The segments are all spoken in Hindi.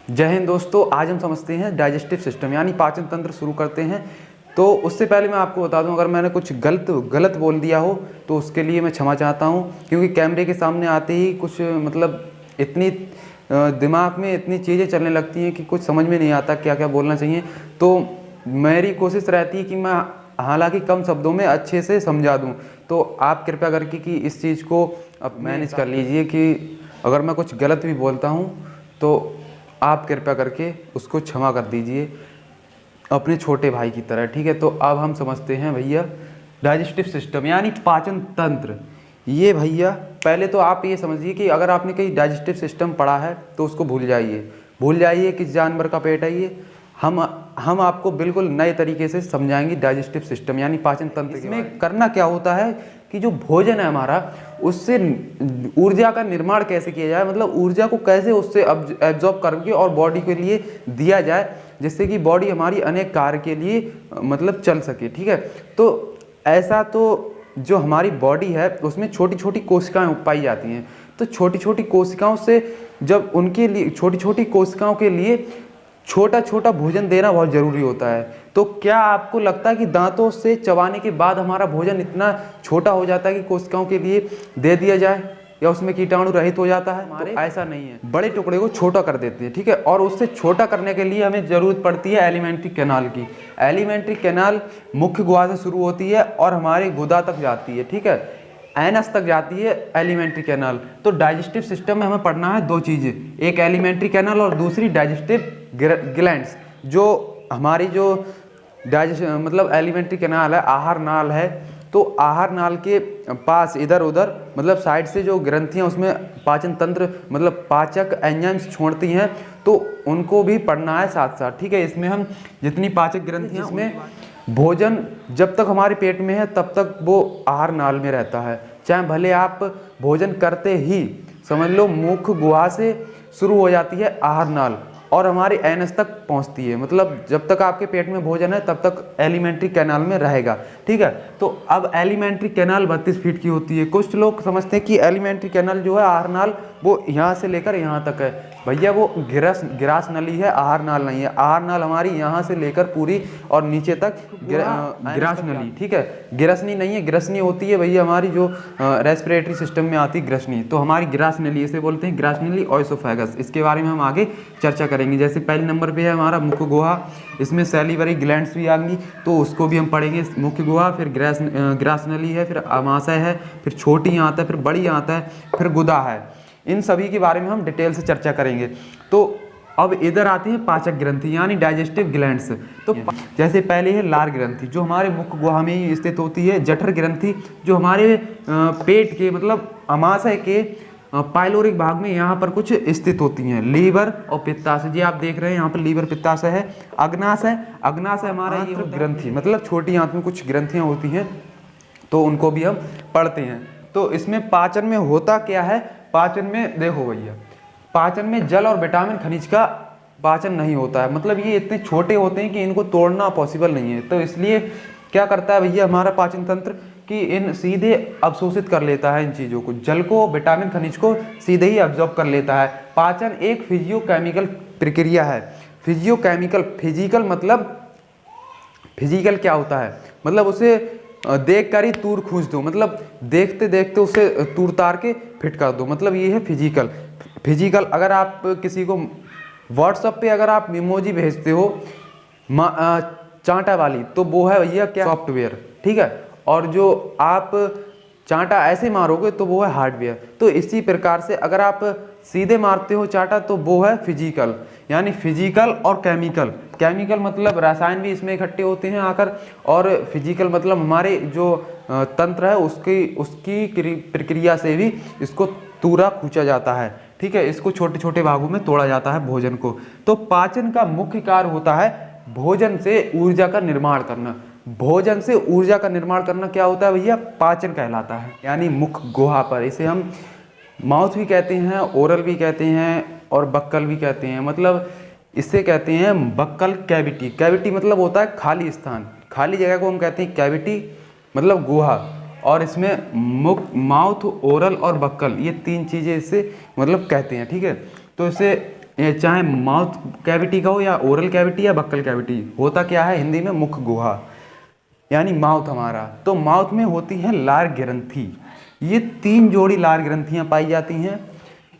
जय हिंद दोस्तों। आज हम समझते हैं डाइजेस्टिव सिस्टम यानी पाचन तंत्र शुरू करते हैं। तो उससे पहले मैं आपको बता दूं, अगर मैंने कुछ गलत बोल दिया हो तो उसके लिए मैं क्षमा चाहता हूं, क्योंकि कैमरे के सामने आते ही कुछ इतनी दिमाग में इतनी चीज़ें चलने लगती हैं कि कुछ समझ में नहीं आता क्या क्या बोलना चाहिए। तो मेरी कोशिश रहती है कि मैं हालांकि कम शब्दों में अच्छे से समझा दूं। तो आप कृपया करके कि इस चीज़ को अब मैनेज कर लीजिए कि अगर मैं कुछ गलत भी बोलता हूं तो आप कृपया करके उसको क्षमा कर दीजिए अपने छोटे भाई की तरह, ठीक है। तो अब हम समझते हैं भैया डाइजेस्टिव सिस्टम यानी पाचन तंत्र। ये भैया पहले तो आप ये समझिए कि अगर आपने कहीं डाइजेस्टिव सिस्टम पढ़ा है तो उसको भूल जाइए किस जानवर का पेट है ये। हम आपको बिल्कुल नए तरीके से समझाएंगे डाइजेस्टिव सिस्टम यानी पाचन तंत्र। इसमें करना क्या होता है कि जो भोजन है हमारा, उससे ऊर्जा का निर्माण कैसे किया जाए, मतलब ऊर्जा को कैसे उससे एब्जॉर्ब करके और बॉडी के लिए दिया जाए, जिससे कि बॉडी हमारी अनेक कार्य के लिए मतलब चल सके, ठीक है। तो ऐसा तो जो हमारी बॉडी है उसमें छोटी छोटी कोशिकाएं पाई जाती हैं। तो छोटी छोटी कोशिकाओं से जब उनके लिए छोटी छोटी कोशिकाओं के लिए छोटा छोटा भोजन देना बहुत ज़रूरी होता है। तो क्या आपको लगता है कि दांतों से चबाने के बाद हमारा भोजन इतना छोटा हो जाता है कि कोशिकाओं के लिए दे दिया जाए या उसमें कीटाणु रहित हो जाता है? तो ऐसा नहीं है, बड़े टुकड़े को छोटा कर देते हैं, ठीक है। और उससे छोटा करने के लिए हमें ज़रूरत पड़ती है एलिमेंट्री कैनाल की। एलिमेंट्री कैनाल मुख्य गुहा से शुरू होती है और हमारे गुदा तक जाती है, ठीक है। एनस तक जाती है एलिमेंट्री कैनाल। तो डाइजेस्टिव सिस्टम में हमें पढ़ना है दो चीज़ें, एक एलिमेंट्री कैनाल और दूसरी डाइजेस्टिव ग्लैंड्स। जो हमारी जो मतलब एलिमेंट्री कैनाल है, आहार नाल है, तो आहार नाल के पास इधर उधर मतलब साइड से जो ग्रंथियां उसमें पाचन तंत्र मतलब पाचक एंजाइम्स छोड़ती हैं, तो उनको भी पढ़ना है साथ साथ, ठीक है। इसमें हम जितनी पाचक ग्रंथियां, इसमें भोजन जब तक हमारे पेट में है तब तक वो आहार नाल में रहता है। चाहे भले आप भोजन करते ही समझ लो मुख गुहा से शुरू हो जाती है आहार नाल और हमारे एनस तक पहुंचती है, मतलब जब तक आपके पेट में भोजन है तब तक एलिमेंट्री कैनाल में रहेगा, ठीक है। तो अब एलिमेंट्री कैनाल 32 फीट की होती है। कुछ लोग समझते हैं कि एलिमेंट्री कैनाल जो है आहार नाल वो यहाँ से लेकर यहाँ तक है। भैया वो गिरास नली है, आहार नाल नहीं है। आहार नाल हमारी यहाँ से लेकर पूरी और नीचे तक गिरास नली, ठीक है। गिरसनी नहीं है, गिरसनी होती है भैया हमारी जो रेस्पिरेटरी सिस्टम में आती है ग्रसनी। तो हमारी गिरास नली इसे बोलते हैं, गिरास नली और इसोफेगस। इसके बारे में हम आगे चर्चा करेंगे। जैसे पहले नंबर पे है हमारा मुख्य गुहा, इसमें सैलिवरी ग्लैंड्स भी आएंगी तो उसको भी हम पढ़ेंगे। मुख्य गुहा, फिर ग्रास नली है, फिर आमाशय है, फिर छोटी यहाँ आता है, फिर बड़ी यहाँ आता है, फिर गुदा है। इन सभी के बारे में हम डिटेल से चर्चा करेंगे। तो अब इधर आती है पाचक ग्रंथि यानी डाइजेस्टिव ग्लैंड्स। तो जैसे पहले है लार ग्रंथि जो हमारे मुख्य गुहा में ही स्थित होती है। जठर ग्रंथि जो हमारे पेट के मतलब आमाशय के पाइलोरिक भाग में यहाँ पर कुछ स्थित होती हैं। लीवर और पित्ताशय, जी आप देख रहे हैं यहाँ पर लीवर पित्ताशय है। अग्नाशय, अग्नाशय हमारा ये ग्रंथि मतलब छोटी आंत में कुछ ग्रंथियाँ होती हैं, तो उनको भी हम पढ़ते हैं। तो इसमें पाचन में होता क्या है, पाचन में देखो भैया, पाचन में जल और विटामिन खनिज का पाचन नहीं होता है। मतलब ये इतने छोटे होते हैं कि इनको तोड़ना पॉसिबल नहीं है। तो इसलिए क्या करता है भैया हमारा पाचन तंत्र कि इन सीधे अवशोषित कर लेता है इन चीज़ों को, जल को, विटामिन खनिज को सीधे ही अब्जॉर्ब कर लेता है। पाचन एक फिजियोकेमिकल प्रक्रिया है। फिजियोकेमिकल, फिजिकल मतलब फिजिकल क्या होता है, मतलब उसे देख कर ही तूर खूंच दो, मतलब देखते देखते उसे तूर तार के फिट कर दो, मतलब ये है फिजिकल। फिजिकल अगर आप किसी को व्हाट्सएप पे अगर आप इमोजी भेजते हो चांटा वाली, तो वो है भैया क्या, सॉफ्टवेयर, ठीक है। और जो आप चांटा ऐसे मारोगे तो वो है हार्डवेयर। तो इसी प्रकार से अगर आप सीधे मारते हो चांटा तो वो है फिजिकल, यानी फिजिकल और केमिकल। केमिकल मतलब रसायन भी इसमें इकट्ठे होते हैं आकर, और फिजिकल मतलब हमारे जो तंत्र है उसकी प्रक्रिया से भी इसको तूरा खूंचा जाता है, ठीक है। इसको छोटे छोटे भागों में तोड़ा जाता है भोजन को। तो पाचन का मुख्य कार्य होता है भोजन से ऊर्जा का निर्माण करना। भोजन से ऊर्जा का निर्माण करना क्या होता है भैया, पाचन कहलाता है। यानी मुख गुहा पर, इसे हम माउथ भी कहते हैं, ओरल भी कहते हैं और बक्कल भी कहते हैं। मतलब इसे कहते हैं बक्कल कैविटी। कैविटी मतलब होता है खाली स्थान, खाली जगह को हम कहते हैं कैविटी मतलब गुहा। और इसमें मुख, माउथ, ओरल और बक्कल, ये तीन चीज़ें इससे मतलब कहते हैं, ठीक है। तो इसे चाहे माउथ कैविटी का हो या ओरल कैविटी या बक्कल कैविटी, होता क्या है हिंदी में मुख गुहा यानी माउथ हमारा। तो माउथ में होती है लार ग्रंथि। ये 3 जोड़ी लार ग्रंथियां पाई जाती हैं।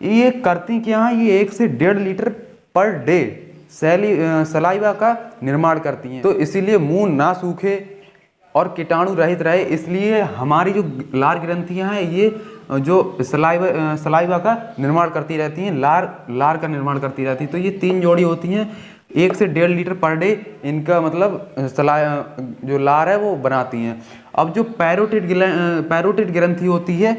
ये करती क्या है, ये 1 से 1.5 लीटर पर डे सलाइवा का निर्माण करती हैं। तो इसीलिए मुंह ना सूखे और कीटाणु रहित रहे, इसलिए हमारी जो लार ग्रंथियां हैं ये जो सलाइवा का निर्माण करती रहती हैं, लार का निर्माण करती रहती है। तो ये 3 जोड़ी होती हैं, 1 से 1.5 लीटर पर डे इनका मतलब जो लार है वो बनाती हैं। अब जो पैरोटिड ग्रंथि होती है,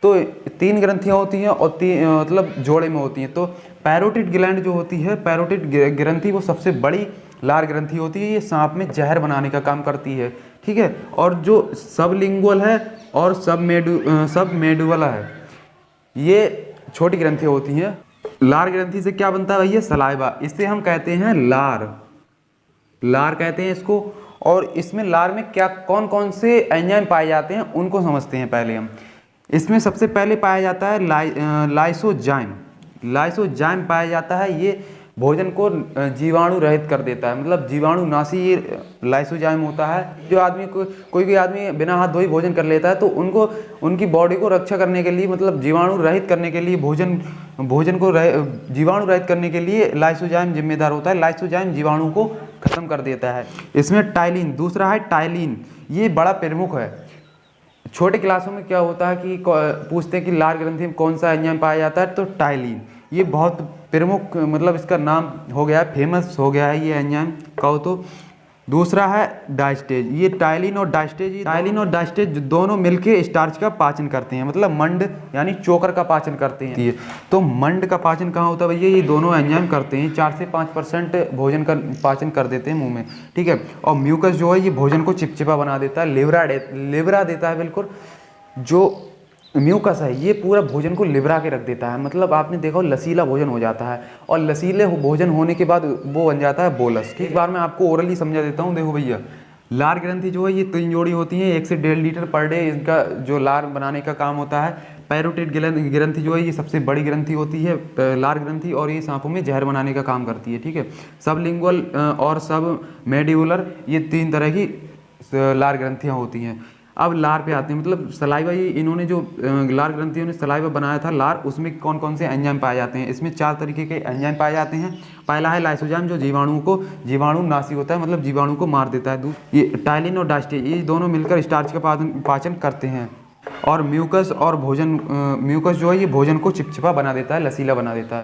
तो 3 ग्रंथियां होती हैं और मतलब जोड़े में होती हैं। तो पैरोटिड ग्लैंड जो होती है, पैरोटिड ग्रंथि वो सबसे बड़ी लार ग्रंथि होती है। ये सांप में जहर बनाने का काम करती है, ठीक है। और जो सबलिंगुअल है और सब मेडुवल है, ये छोटी ग्रंथियां होती हैं। लार ग्रंथि से क्या बनता है भैया, सलाइवा। इससे हम कहते हैं लार कहते हैं इसको। और इसमें लार में क्या कौन कौन से एंजाइम पाए जाते हैं उनको समझते हैं पहले हम। इसमें सबसे पहले पाया जाता है लाइसोजाइम पाया जाता है। ये भोजन को जीवाणु रहित कर देता है, मतलब जीवाणु नाशी ये लाइसोजाइम होता है। जो आदमी कोई भी आदमी बिना हाथ धोए भोजन कर लेता है, तो उनकी बॉडी को रक्षा करने के लिए, मतलब जीवाणु रहित करने के लिए, भोजन को जीवाणु रहित करने के लिए लाइसोजाइम जिम्मेदार होता है। लाइसोजाइम जीवाणु को खत्म कर देता है। इसमें टाइलिन, दूसरा है टाइलिन, ये बड़ा प्रमुख है। छोटे क्लासों में क्या होता है कि पूछते हैं कि लार ग्रंथि में कौन सा एंजाइम पाया जाता है, तो टाइलिन ये बहुत प्रमुख, मतलब इसका नाम हो गया है, फेमस हो गया है ये एंजाइम कहो तो। दूसरा है डायस्टेज। ये टाइलिन और डायस्टेज दोनों मिलके स्टार्च का पाचन करते हैं, मतलब मंड यानी चोकर का पाचन करते हैं। तो मंड का पाचन कहाँ होता है भैया, ये दोनों एंजाइम करते हैं। 4 से 5% भोजन का पाचन कर देते हैं मुंह में, ठीक है। और म्यूकस जो है ये भोजन को चिपचिपा बना देता है, लिबरा देता है बिल्कुल। जो म्यूकस है ये पूरा भोजन को लिबरा के रख देता है, मतलब आपने देखा लसीला भोजन हो जाता है। और लसीले भोजन होने के बाद वो बन जाता है बोलस। ठीक, बार मैं आपको ओरली समझा देता हूँ। देखो भैया, लार ग्रंथि जो है ये 3 जोड़ी होती हैं, 1 से 1.5 लीटर पर डे इनका जो लार बनाने का काम होता है। पैरोटिड ग्रंथि जो है ये सबसे बड़ी ग्रंथि होती है, लार ग्रंथि, और ये सांपों में जहर बनाने का काम करती है, ठीक है। सबलिंगुअल और सब मेडिबुलर, ये 3 तरह की लार ग्रंथियाँ होती हैं। अब लार पे आते हैं, मतलब सलाइवा, ये इन्होंने जो लार ग्रंथियों ने सलाइवा बनाया था लार, उसमें कौन कौन से एंजाइम पाए जाते हैं। इसमें 4 तरीके के एंजाइम पाए जाते हैं। पहला है लाइसोजाइम, जो जीवाणु नाशी होता है, मतलब जीवाणु को मार देता है। ये टाइलिन और डायस्टेज, ये दोनों मिलकर स्टार्च का पाचन करते हैं। और म्यूकस जो है ये भोजन को चिपचिपा बना देता है, लसीला बना देता है।